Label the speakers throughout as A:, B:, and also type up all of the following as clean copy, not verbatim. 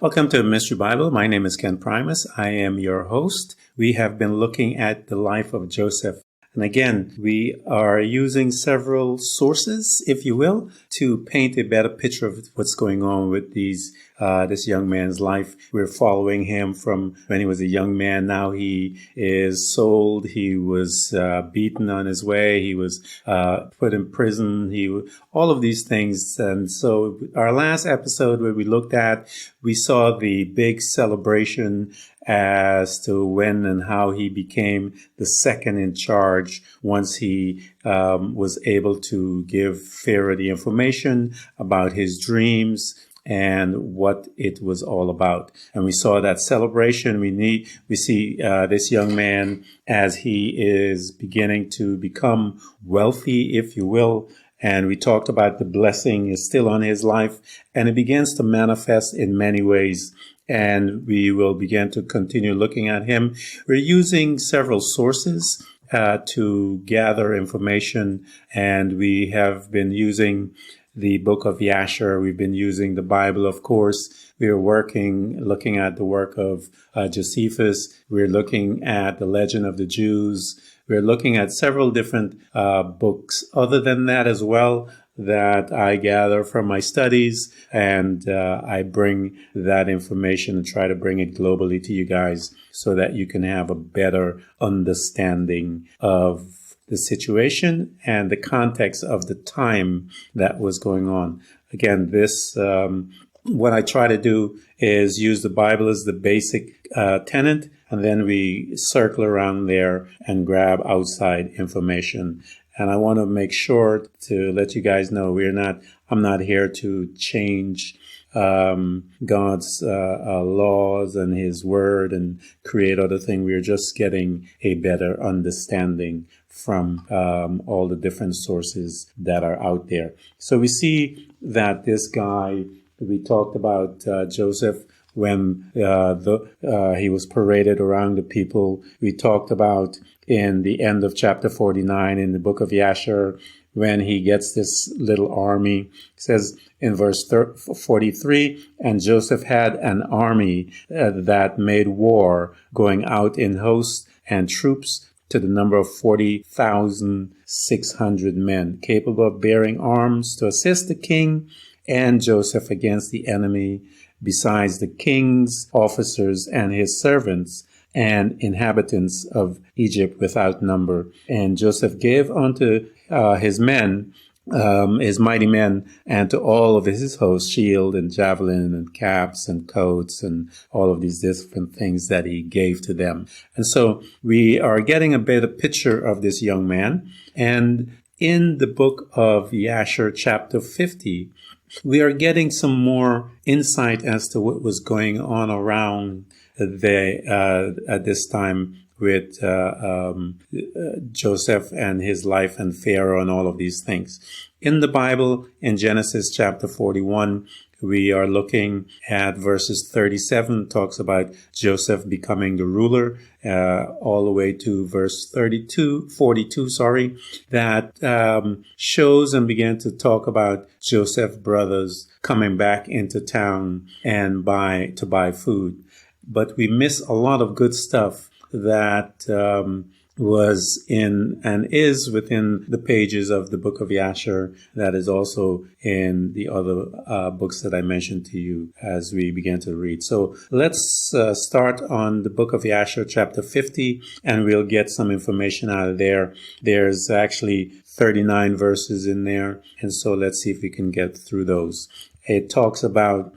A: Welcome to Mystery Bible. My name is Ken Primus. I am your host. We have been looking at the life of Joseph. And again, we are using several sources, if you will, to paint a better picture of what's going on with this young man's life. We're following him from when he was a young man. Now he is sold. He was beaten on his way. He was put in prison. All of these things. And so our last episode where we saw the big celebration as to when and how he became the second in charge once he was able to give Pharaoh the information about his dreams and what it was all about. And we saw that celebration. We see this young man as he is beginning to become wealthy, if you will. And we talked about the blessing is still on his life, and it begins to manifest in many ways. And we will begin to continue looking at him. We're using several sources to gather information, and we have been using the book of Jasher. We've been using the Bible, of course. We are looking at the work of Josephus. We're looking at the legend of the Jews. We're looking at several different books other than that as well that I gather from my studies, and I bring that information and try to bring it globally to you guys so that you can have a better understanding of the situation and the context of the time that was going on. Again, what I try to do is use the Bible as the basic tenet, and then we circle around there and grab outside information. And I want to make sure to let you guys know I'm not here to change God's laws and his word and create other things. We're just getting a better understanding from all the different sources that are out there. So we see that this guy, we talked about Joseph, when he was paraded around the people. We talked about in the end of chapter 49 in the book of Jasher, when he gets this little army. It says in verse 43, and Joseph had an army that made war, going out in hosts and troops to the number of 40,600 men, capable of bearing arms to assist the king and Joseph against the enemy, besides the king's officers and his servants and inhabitants of Egypt without number. And Joseph gave unto his men, his mighty men, and to all of his host, shield and javelin and caps and coats and all of these different things that he gave to them. And so we are getting a better picture of this young man. And in the book of Jasher, chapter 50, we are getting some more insight as to what was going on around at this time with Joseph and his life and Pharaoh and all of these things. In the Bible, in Genesis chapter 41, we are looking at verses 37, talks about Joseph becoming the ruler, all the way to verse 42, that shows and began to talk about Joseph's brothers coming back into town and to buy food. But we miss a lot of good stuff that was in and is within the pages of the book of Jasher, that is also in the other books that I mentioned to you as we began to read. So let's start on the book of Jasher, chapter 50, and we'll get some information out of there. There's actually 39 verses in there, and so let's see if we can get through those. It talks about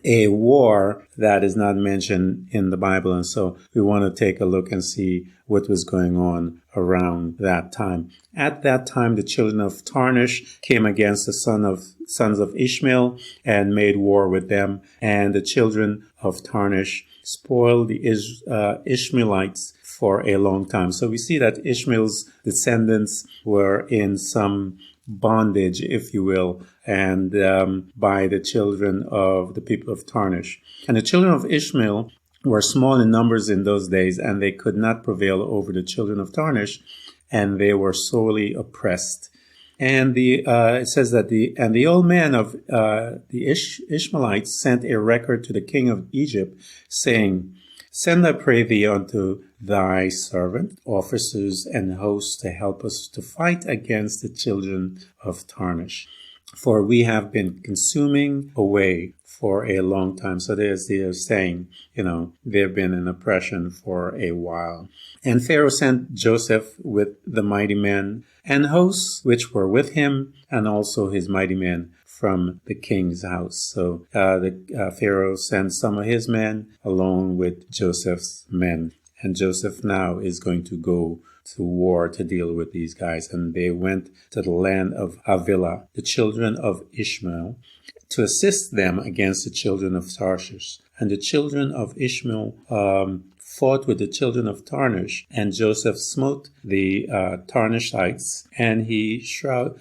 A: a war that is not mentioned in the Bible. And so we want to take a look and see what was going on around that time. At that time, the children of Tarshish came against the sons of Ishmael and made war with them. And the children of Tarshish spoiled the Ishmaelites for a long time. So we see that Ishmael's descendants were in some bondage, if you will, and by the children of the people of Tarshish. And the children of Ishmael were small in numbers in those days, and they could not prevail over the children of Tarshish, and they were sorely oppressed. And it says that the old man of the Ishmaelites sent a record to the king of Egypt, saying, "Send, I pray thee, unto thy servant officers and hosts to help us to fight against the children of Tarshish, for we have been consuming away for a long time." So they're saying, they've been in oppression for a while. And Pharaoh sent Joseph with the mighty men and hosts which were with him, and also his mighty men from the king's house. So Pharaoh sent some of his men along with Joseph's men. And Joseph now is going to go to war to deal with these guys. And they went to the land of Havilah, the children of Ishmael, to assist them against the children of Tarshish. And the children of Ishmael fought with the children of Tarshish, and Joseph smote the Tarshishites, and he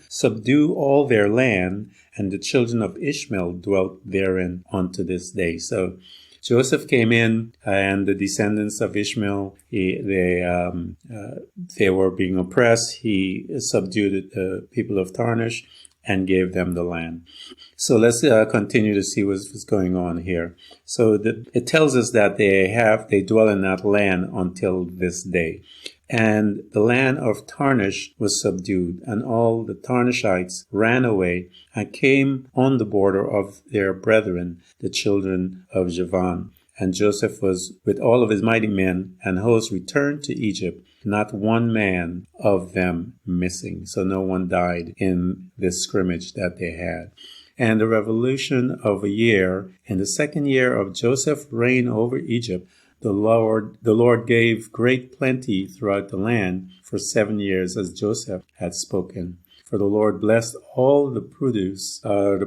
A: subdued all their land, and the children of Ishmael dwelt therein unto this day. So Joseph came in, and the descendants of Ishmael, they were being oppressed. He subdued the people of Tarshish and gave them the land. So let's continue to see what's going on here. So it tells us that they dwell in that land until this day. And the land of Tarshish was subdued, and all the Tarshishites ran away and came on the border of their brethren, the children of Javan. And Joseph was with all of his mighty men and hosts returned to Egypt, not one man of them missing. So no one died in this scrimmage that they had. And the revolution of a year, in the second year of Joseph's reign over Egypt, the Lord gave great plenty throughout the land for 7 years, as Joseph had spoken. For the Lord blessed all the produce of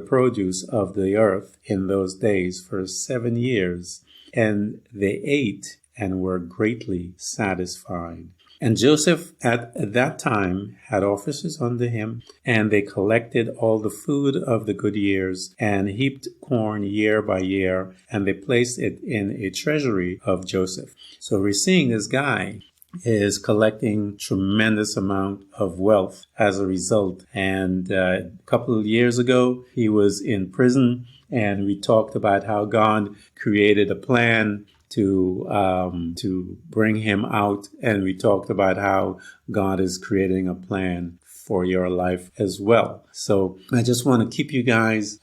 A: the earth in those days for 7 years, and they ate and were greatly satisfied. And Joseph at that time had officers under him, and they collected all the food of the good years and heaped corn year by year, and they placed it in a treasury of Joseph. So we're seeing this guy is collecting tremendous amount of wealth as a result. And a couple of years ago, he was in prison, and we talked about how God created a plan to bring him out, and we talked about how God is creating a plan for your life as well. So I just want to keep you guys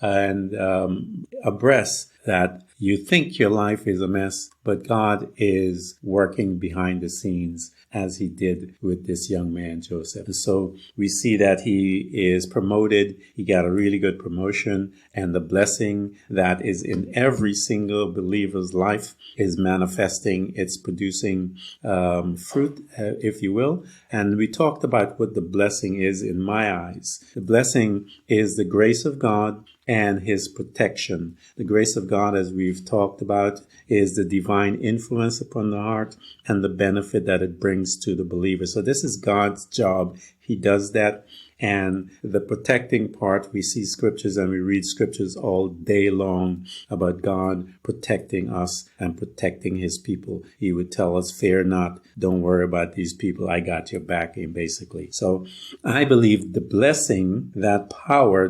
A: abreast that you think your life is a mess, but God is working behind the scenes, as he did with this young man, Joseph. And so we see that he is promoted. He got a really good promotion, and the blessing that is in every single believer's life is manifesting. It's producing fruit, if you will. And we talked about what the blessing is in my eyes. The blessing is the grace of God and his protection. The grace of God, as we've talked about, is the divine influence upon the heart and the benefit that it brings to the believer. So this is God's job. He does that. And the protecting part, we see scriptures and we read scriptures all day long about God protecting us and protecting his people. He would tell us, fear not, don't worry about these people, I got your back, basically. So I believe the blessing, that power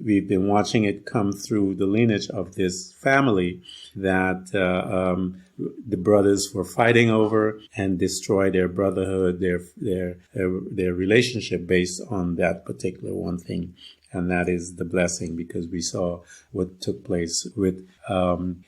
A: we've been watching it come through the lineage of this family that the brothers were fighting over and destroy their brotherhood, their relationship based on that particular one thing. And that is the blessing, because we saw what took place with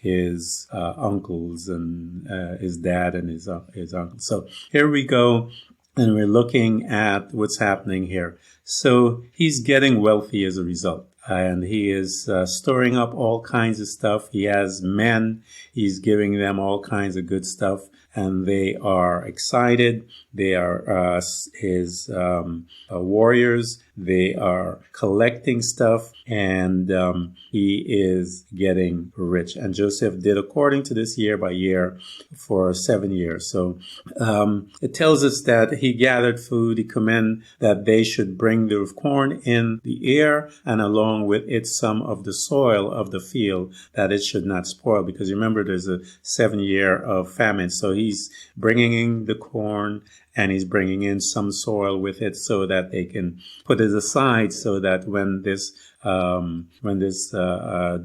A: his uncles and his dad and his uncle. So here we go. And we're looking at what's happening here. So he's getting wealthy as a result. And he is storing up all kinds of stuff. He has men. He's giving them all kinds of good stuff. And they are excited. They are his warriors. They are collecting stuff. And he is getting rich. And Joseph did according to this year by year for 7 years. So it tells us that he gathered food. He commanded that they should bring the corn in the ear, and along with it some of the soil of the field, that it should not spoil. Because remember, there's a 7 year of famine. So he's bringing in the corn and he's bringing in some soil with it so that they can put it aside so that when this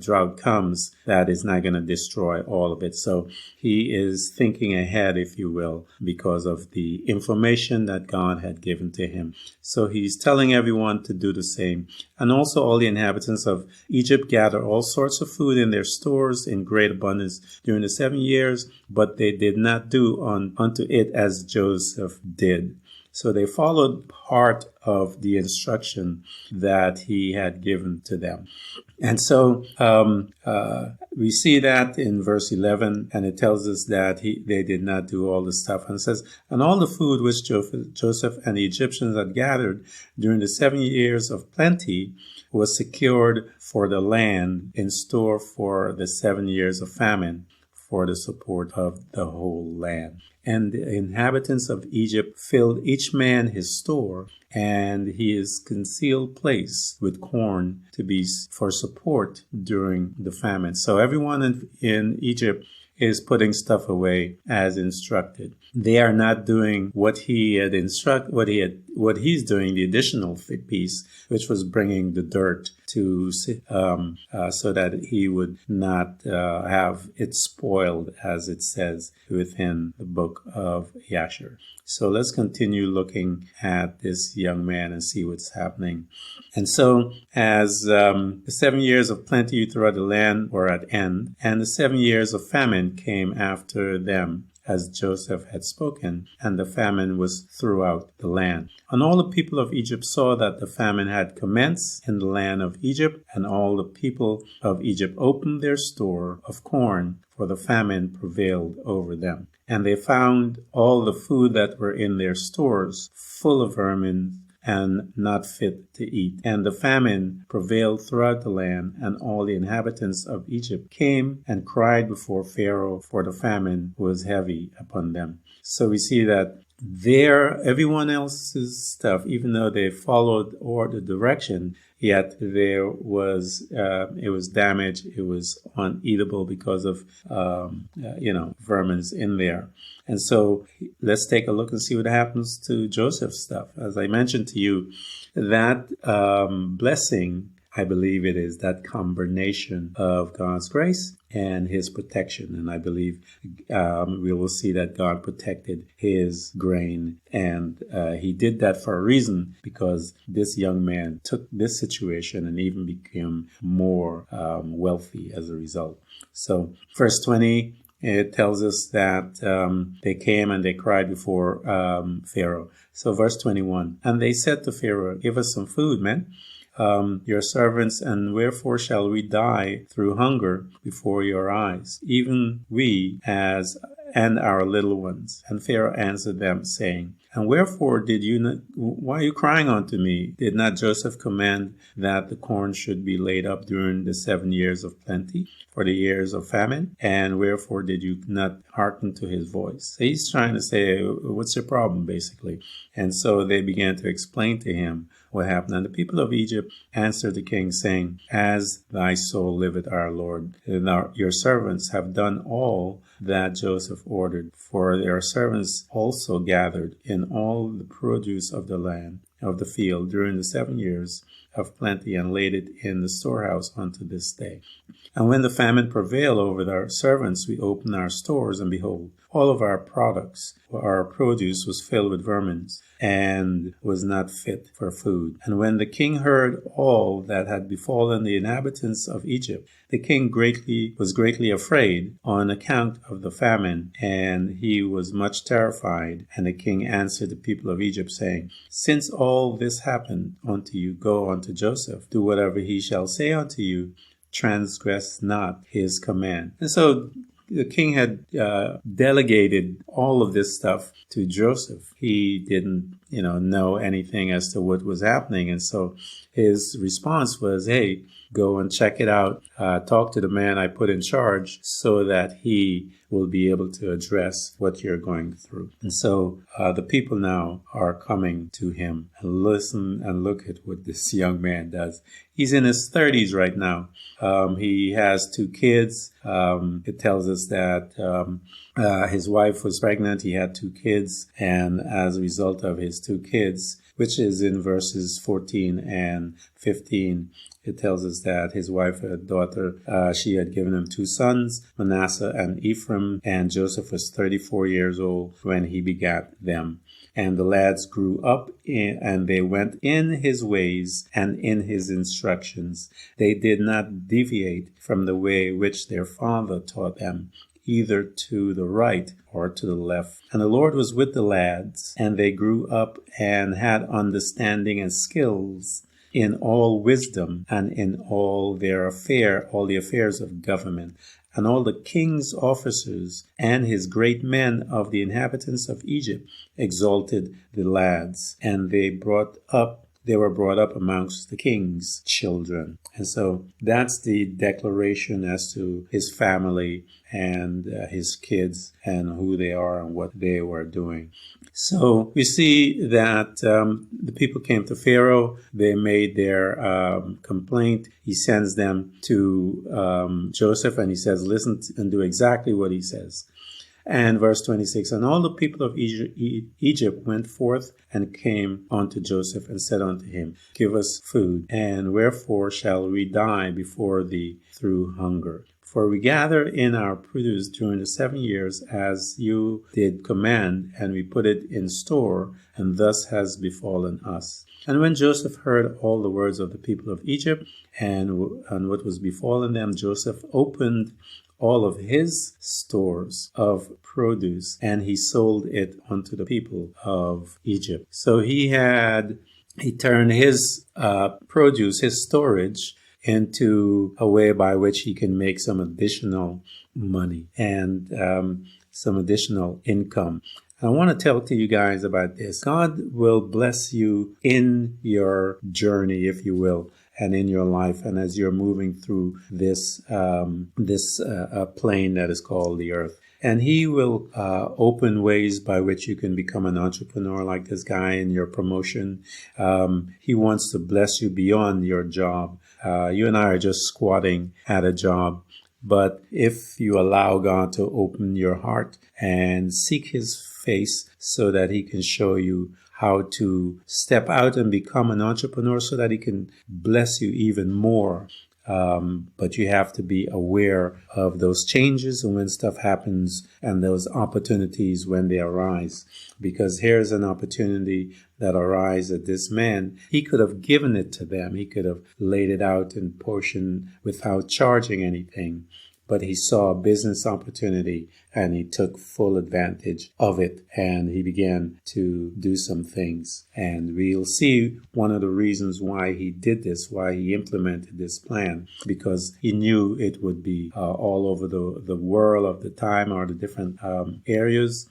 A: drought comes, that is not going to destroy all of it. So he is thinking ahead, if you will, because of the information that God had given to him. So he's telling everyone to do the same. And also all the inhabitants of Egypt gather all sorts of food in their stores in great abundance during the 7 years, but they did not do unto it as Joseph did. So they followed part of the instruction that he had given to them. And so we see that in verse 11, and it tells us that they did not do all the stuff. And it says, and all the food which Joseph and the Egyptians had gathered during the 7 years of plenty was secured for the land in store for the 7 years of famine, for the support of the whole land. And the inhabitants of Egypt filled each man his store and his concealed place with corn to be for support during the famine. So everyone in Egypt is putting stuff away as instructed. They are not doing what he had what he's doing, the additional piece, which was bringing the dirt to so that he would not have it spoiled, as it says within the book of Jasher. So let's continue looking at this young man and see what's happening. And so as the 7 years of plenty throughout the land were at end, and the 7 years of famine came after them, as Joseph had spoken, and the famine was throughout the land. And all the people of Egypt saw that the famine had commenced in the land of Egypt, and all the people of Egypt opened their store of corn, for the famine prevailed over them. And they found all the food that were in their stores full of vermin and not fit to eat. And the famine prevailed throughout the land, and all the inhabitants of Egypt came and cried before Pharaoh, for the famine was heavy upon them. So we see that everyone else's stuff, even though they followed the direction, yet there was it was damaged. It was uneatable because of vermins in there. And so let's take a look and see what happens to Joseph's stuff. As I mentioned to you, that blessing, I believe it is that combination of God's grace and his protection. And I believe we will see that God protected his grain. And he did that for a reason, because this young man took this situation and even became more wealthy as a result. So verse 20, it tells us that they came and they cried before Pharaoh. So verse 21, and they said to Pharaoh, give us some food, man. Your servants, and wherefore shall we die through hunger before your eyes, even we and our little ones? And Pharaoh answered them, saying, and wherefore why are you crying unto me? Did not Joseph command that the corn should be laid up during the 7 years of plenty, for the years of famine? And wherefore did you not hearken to his voice? So he's trying to say, what's your problem, basically? And so they began to explain to him what happened. And the people of Egypt answered the king, saying, as thy soul liveth, our Lord, your servants have done all that Joseph ordered. For their servants also gathered in all the produce of the land, of the field, during the 7 years of plenty, and laid it in the storehouse unto this day. And when the famine prevailed over our servants, we opened our stores, and behold, all of our products, our produce, was filled with vermin, and was not fit for food. And when the king heard all that had befallen the inhabitants of Egypt, the king was greatly afraid on account of the famine, and he was much terrified. And the king answered the people of Egypt, saying, since all this happened unto you, go unto Joseph, do whatever he shall say unto you, transgress not his command. And so the king had delegated all of this stuff to Joseph. He didn't, know anything as to what was happening. And so his response was, hey, go and check it out. Talk to the man I put in charge so that he will be able to address what you're going through. And so the people now are coming to him and listen and look at what this young man does. He's in his 30s right now. He has 2 kids. It tells us that his wife was pregnant. He had 2 kids. And as a result of his 2 kids, which is in verses 14 and 15, it tells us that his wife had a daughter. She had given him 2 sons, Manasseh and Ephraim, and Joseph was 34 years old when he begat them. And the lads grew up and they went in his ways and in his instructions. They did not deviate from the way which their father taught them, either to the right or to the left. And the Lord was with the lads, and they grew up and had understanding and skills in all wisdom and in all the affairs of government. And all the king's officers and his great men of the inhabitants of Egypt exalted the lads, and they were brought up amongst the king's children. And so that's the declaration as to his family and his kids and who they are and what they were doing. So we see that the people came to Pharaoh. They made their complaint. He sends them to Joseph, and he says, listen and do exactly what he says. And verse 26, and all the people of Egypt went forth and came unto Joseph and said unto him, give us food, and wherefore shall we die before thee through hunger? For we gather in our produce during the 7 years as you did command, and we put it in store, and thus has befallen us. And when Joseph heard all the words of the people of Egypt and what was befallen them, Joseph opened all of his stores of produce, and he sold it unto the people of Egypt. So he turned his produce, his storage, into a way by which he can make some additional money and some additional income. I want to talk to you guys about this. God will bless you in your journey, if you will, and in your life, and as you're moving through this plane that is called the earth. And he will open ways by which you can become an entrepreneur like this guy in your promotion. He wants to bless you beyond your job. You and I are just squatting at a job. But if you allow God to open your heart and seek his face so that he can show you how to step out and become an entrepreneur so that he can bless you even more. But you have to be aware of those changes and when stuff happens and those opportunities when they arise. Because here's an opportunity that arises at this man. He could have given it to them. He could have laid it out in portion without charging anything. But he saw a business opportunity and he took full advantage of it, and he began to do some things. And we'll see one of the reasons why he did this, why he implemented this plan, because he knew it would be all over the world of the time or the different areas.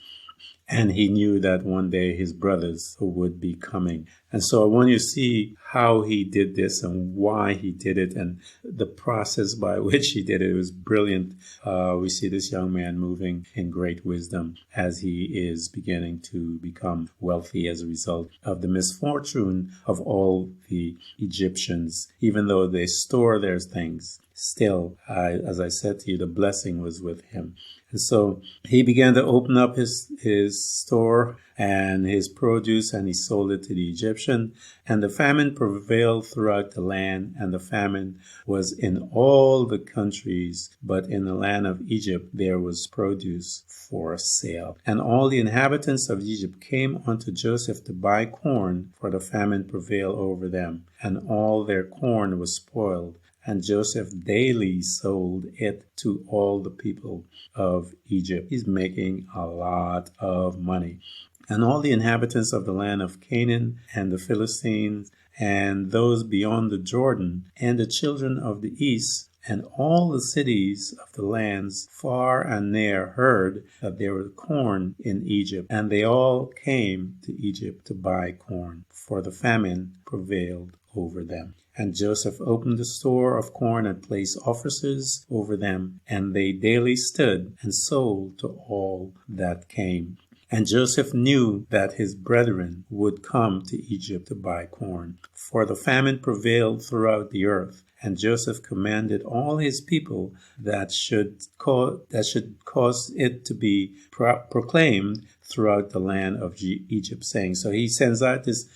A: And he knew that one day his brothers would be coming. And so I want you to see how he did this and why he did it and the process by which he did it. It was brilliant. We see this young man moving in great wisdom as he is beginning to become wealthy as a result of the misfortune of all the Egyptians. Even though they store their things, still, as I said to you, the blessing was with him. And so he began to open up his store and his produce, and he sold it to the Egyptian. And the famine prevailed throughout the land, and the famine was in all the countries, but in the land of Egypt there was produce for sale. And all the inhabitants of Egypt came unto Joseph to buy corn, for the famine prevailed over them, and all their corn was spoiled. And Joseph daily sold it to all the people of Egypt. He's making a lot of money. And all the inhabitants of the land of Canaan and the Philistines and those beyond the Jordan and the children of the east and all the cities of the lands far and near heard that there was corn in Egypt. And they all came to Egypt to buy corn, for the famine prevailed over them. And Joseph opened the store of corn and placed officers over them, and they daily stood and sold to all that came. And Joseph knew that his brethren would come to Egypt to buy corn, for the famine prevailed throughout the earth. And Joseph commanded all his people that should cause it to be proclaimed throughout the land of Egypt, saying. So he sends out this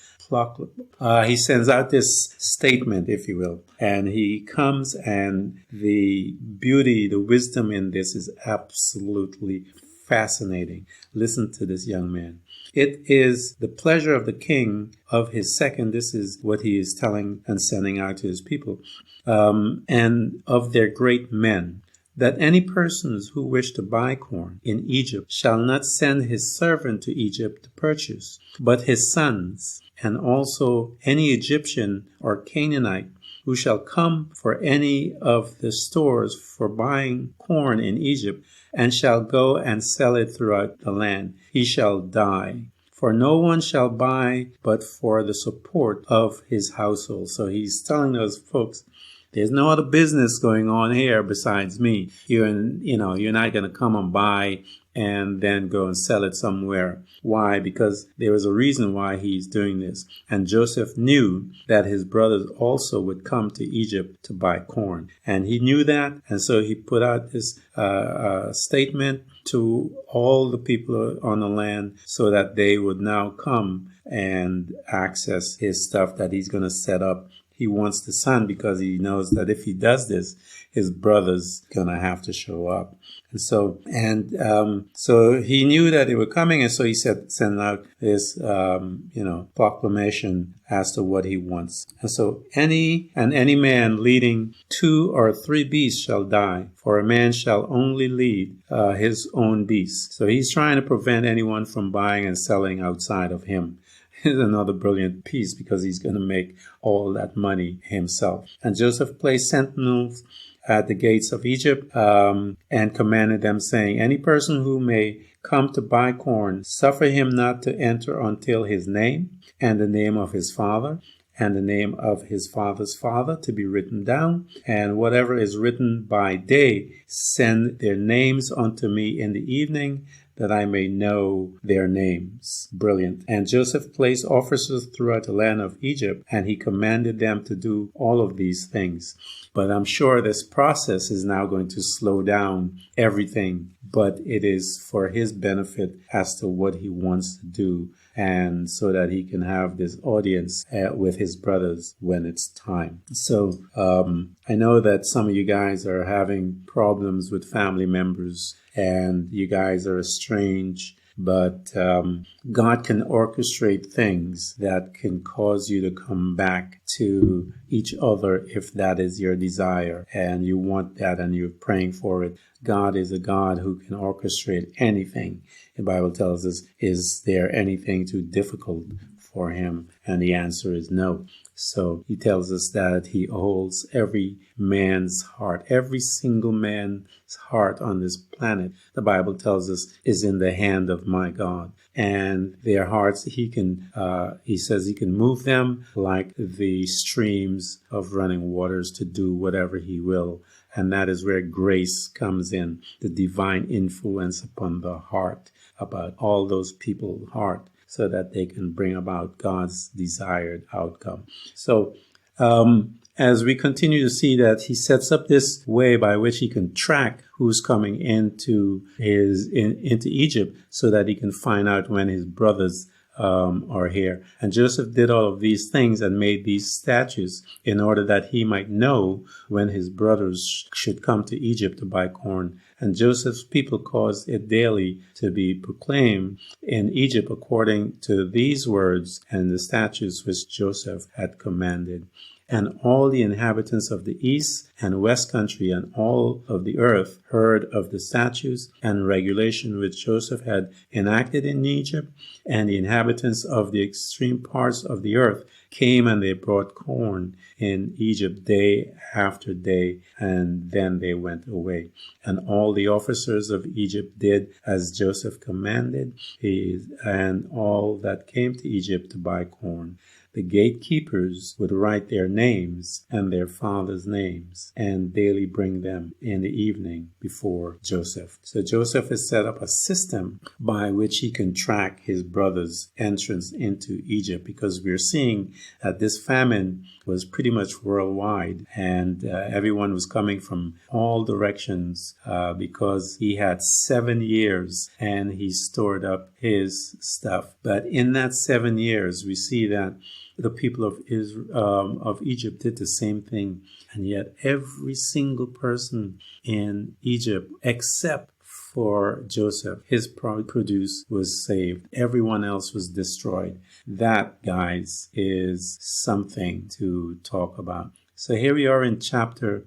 A: statement, if you will, and he comes, and the beauty, the wisdom in this is absolutely fascinating. Listen to this young man. It is the pleasure of the king of his second, this is what he is telling and sending out to his people, and of their great men, that any persons who wish to buy corn in Egypt shall not send his servant to Egypt to purchase, but his sons, and also any Egyptian or Canaanite who shall come for any of the stores for buying corn in Egypt, and shall go and sell it throughout the land, he shall die. For no one shall buy but for the support of his household. So he's telling those folks, there's no other business going on here besides me. You're not going to come and buy and then go and sell it somewhere. Why? Because there is a reason why he's doing this. And Joseph knew that his brothers also would come to Egypt to buy corn. And he knew that. And so he put out this statement to all the people on the land so that they would now come and access his stuff that he's going to set up. He wants the son because he knows that if he does this, his brother's going to have to show up. And so he knew that they were coming, and so he sent out this, proclamation as to what he wants. And so any man leading 2 or 3 beasts shall die, for a man shall only lead his own beast. So he's trying to prevent anyone from buying and selling outside of him. Is another brilliant piece because he's going to make all that money himself. And Joseph placed sentinels at the gates of Egypt and commanded them, saying, any person who may come to buy corn, suffer him not to enter until his name and the name of his father and the name of his father's father to be written down, and whatever is written by day, send their names unto me in the evening, that I may know their names. Brilliant. And Joseph placed officers throughout the land of Egypt, and he commanded them to do all of these things. But I'm sure this process is now going to slow down everything, but it is for his benefit as to what he wants to do, and so that he can have this audience with his brothers when it's time. So I know that some of you guys are having problems with family members, and you guys are estranged, but God can orchestrate things that can cause you to come back to each other if that is your desire and you want that and you're praying for it. God is a God who can orchestrate anything. The Bible tells us, is there anything too difficult for him? And the answer is no. So he tells us that he holds every man's heart, every single man's heart on this planet, the Bible tells us, is in the hand of my God. And their hearts, he says he can move them like the streams of running waters to do whatever he will. And that is where grace comes in, the divine influence upon the heart, about all those people's heart, so that they can bring about God's desired outcome. So as we continue to see that he sets up this way by which he can track who's coming into Egypt, so that he can find out when his brothers are here. And Joseph did all of these things and made these statutes in order that he might know when his brothers should come to Egypt to buy corn. And Joseph's people caused it daily to be proclaimed in Egypt according to these words and the statutes which Joseph had commanded. And all the inhabitants of the east and west country and all of the earth heard of the statutes and regulation which Joseph had enacted in Egypt, and the inhabitants of the extreme parts of the earth came and they brought corn in Egypt day after day, and then they went away. And all the officers of Egypt did as Joseph commanded, and all that came to Egypt to buy corn. the gatekeepers would write their names and their fathers' names and daily bring them in the evening before Joseph. So Joseph has set up a system by which he can track his brother's entrance into Egypt, because we're seeing that this famine was pretty much worldwide, and everyone was coming from all directions because he had 7 years and he stored up his stuff. But in that 7 years, we see that the people of Egypt did the same thing, and yet every single person in Egypt, except for Joseph, his produce was saved. Everyone else was destroyed. That, guys, is something to talk about. So here we are in chapter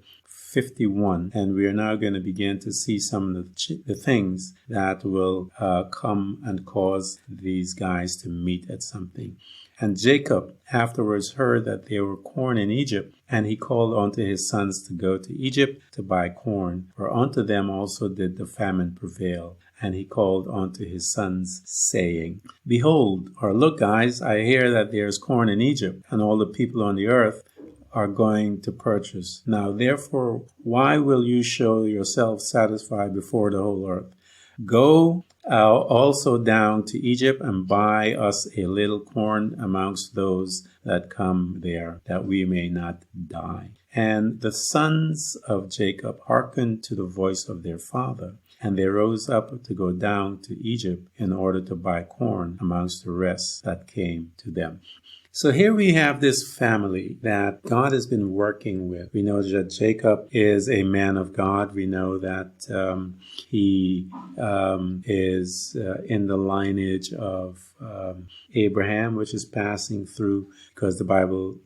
A: 51, and we are now going to begin to see some of the things that will come and cause these guys to meet at something. And Jacob afterwards heard that there were corn in Egypt, and he called unto his sons to go to Egypt to buy corn, for unto them also did the famine prevail. And he called unto his sons, saying, Behold, or look, guys, I hear that there is corn in Egypt, and all the people on the earth are going to purchase. Now, therefore, why will you show yourself satisfied before the whole earth? Go also down to Egypt and buy us a little corn amongst those that come there, that we may not die. And the sons of Jacob hearkened to the voice of their father, and they rose up to go down to Egypt in order to buy corn amongst the rest that came to them. So here we have this family that God has been working with. We know that Jacob is a man of God. We know that he is in the lineage of Abraham, which is passing through, because the Bible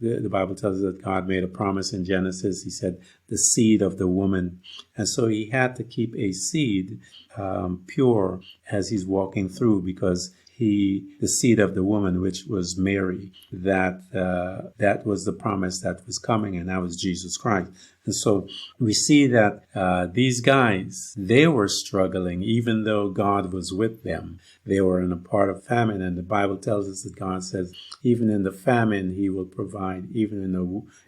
A: tells us that God made a promise in Genesis. He said, the seed of the woman. And so he had to keep a seed pure as he's walking through, because the seed of the woman, which was Mary, that was the promise that was coming, and that was Jesus Christ. And so we see that these guys, they were struggling, even though God was with them. They were in a part of famine, and the Bible tells us that God says, even in the famine, he will provide. Even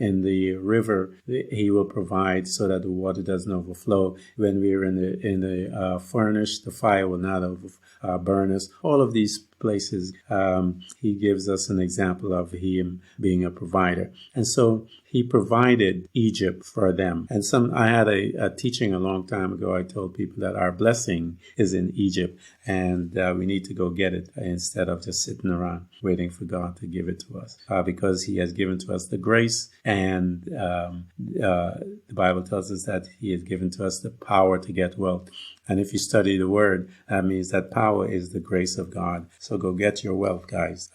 A: in the river, he will provide so that the water doesn't overflow. When we are in the furnace, the fire will not burn us. All of these places, he gives us an example of him being a provider. And so he provided Egypt for them. And I had a teaching a long time ago. I told people that our blessing is in Egypt, and we need to go get it instead of just sitting around waiting for God to give it to us, because he has given to us the grace, and the Bible tells us that he has given to us the power to get wealth. And if you study the word, that means that power is the grace of God. So go get your wealth, guys.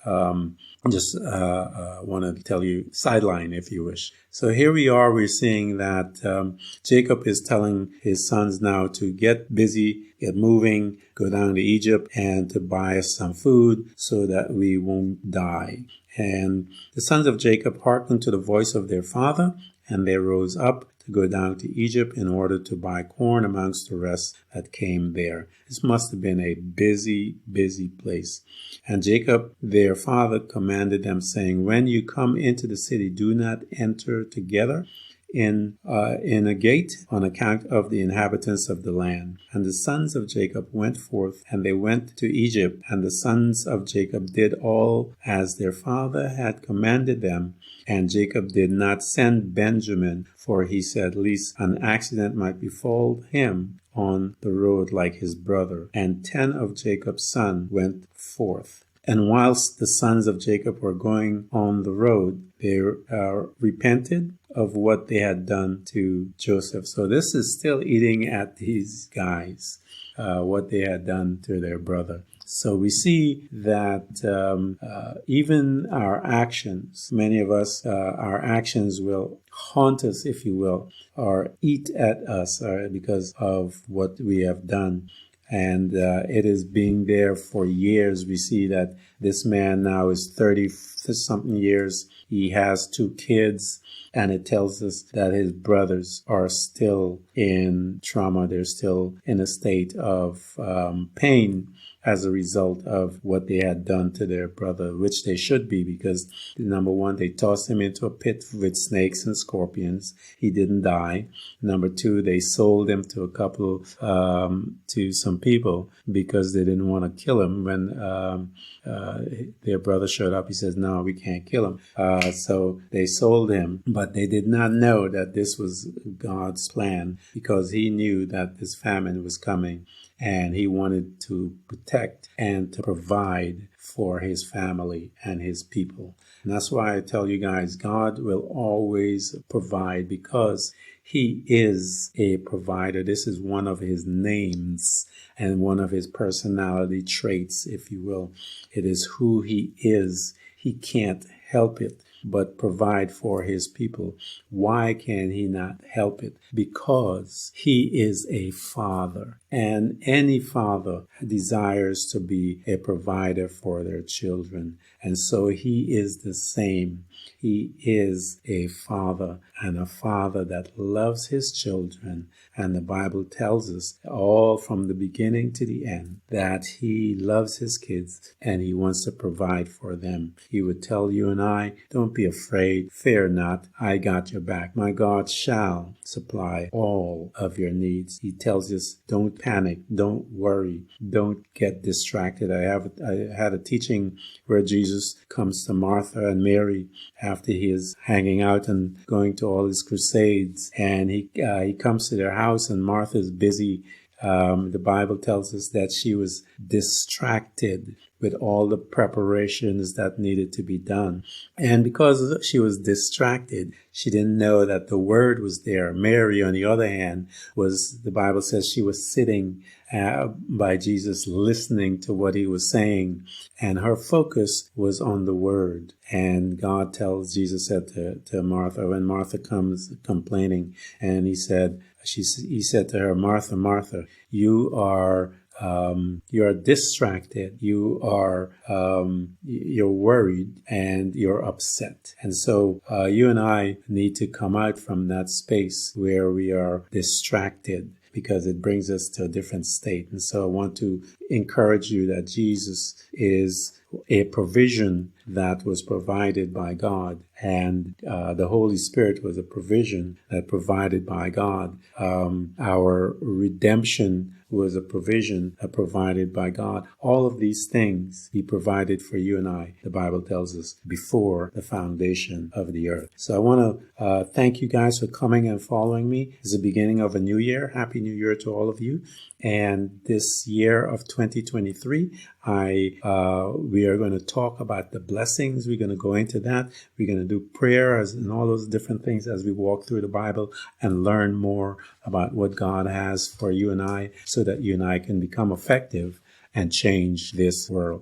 A: Just want to tell you, sideline if you wish. So here we are, we're seeing that Jacob is telling his sons now to get busy, get moving, go down to Egypt and to buy us some food so that we won't die. And the sons of Jacob hearkened to the voice of their father, and they rose up to go down to Egypt in order to buy corn amongst the rest that came there. This must have been a busy, busy place. And Jacob, their father, commanded them, saying, when you come into the city, do not enter together in a gate on account of the inhabitants of the land. And the sons of Jacob went forth, and they went to Egypt. And the sons of Jacob did all as their father had commanded them. And Jacob did not send Benjamin, for he said, lest an accident might befall him on the road like his brother. And 10 of Jacob's sons went forth. And whilst the sons of Jacob were going on the road, they repented of what they had done to Joseph. So this is still eating at these guys, what they had done to their brother. So we see that even our actions, many of us, our actions will haunt us, if you will, or eat at us because of what we have done. And it is being there for years. We see that this man now is 30-something years. He has 2 kids. And it tells us that his brothers are still in trauma. They're still in a state of pain. as a result of what they had done to their brother, which they should be, because number one, they tossed him into a pit with snakes and scorpions. He didn't die. Number two, they sold him to to some people because they didn't want to kill him. When their brother showed up, he says, no, we can't kill him. So they sold him, but they did not know that this was God's plan, because he knew that this famine was coming, and he wanted to protect and to provide for his family and his people. And that's why I tell you guys, God will always provide, because he is a provider. This is one of his names and one of his personality traits, if you will. It is who he is. He can't help it but provide for his people. Why can he not help it? Because he is a father, and any father desires to be a provider for their children. And so he is the same. He is a father, and a father that loves his children. And the Bible tells us all from the beginning to the end that he loves his kids and he wants to provide for them. He would tell you and I, don't be afraid, fear not, I got your back. My God shall supply all of your needs. He tells us, don't panic, don't worry, don't get distracted. I had a teaching where Jesus comes to Martha and Mary after he is hanging out and going to all his crusades, and he comes to their house, and Martha's busy. The Bible tells us that she was distracted with all the preparations that needed to be done. And because she was distracted, she didn't know that the word was there. Mary, on the other hand, the Bible says she was sitting by Jesus, listening to what he was saying, and her focus was on the word. And Jesus said to Martha, when Martha comes complaining, and he said to her, Martha, Martha, you're distracted, you're worried, and you're upset. And so you and I need to come out from that space where we are distracted, because it brings us to a different state. And so I want to encourage you that Jesus is a provision that was provided by God, and the Holy Spirit was a provision that provided by God. Our redemption was a provision provided by God. All of these things he provided for you and I, the Bible tells us, before the foundation of the earth. So I want to thank you guys for coming and following me. It's the beginning of a new year. Happy New Year to all of you. And this year of 2023, we are going to talk about the blessings. We're going to go into that. We're going to do prayers and all those different things as we walk through the Bible and learn more about what God has for you and I, so that you and I can become effective and change this world.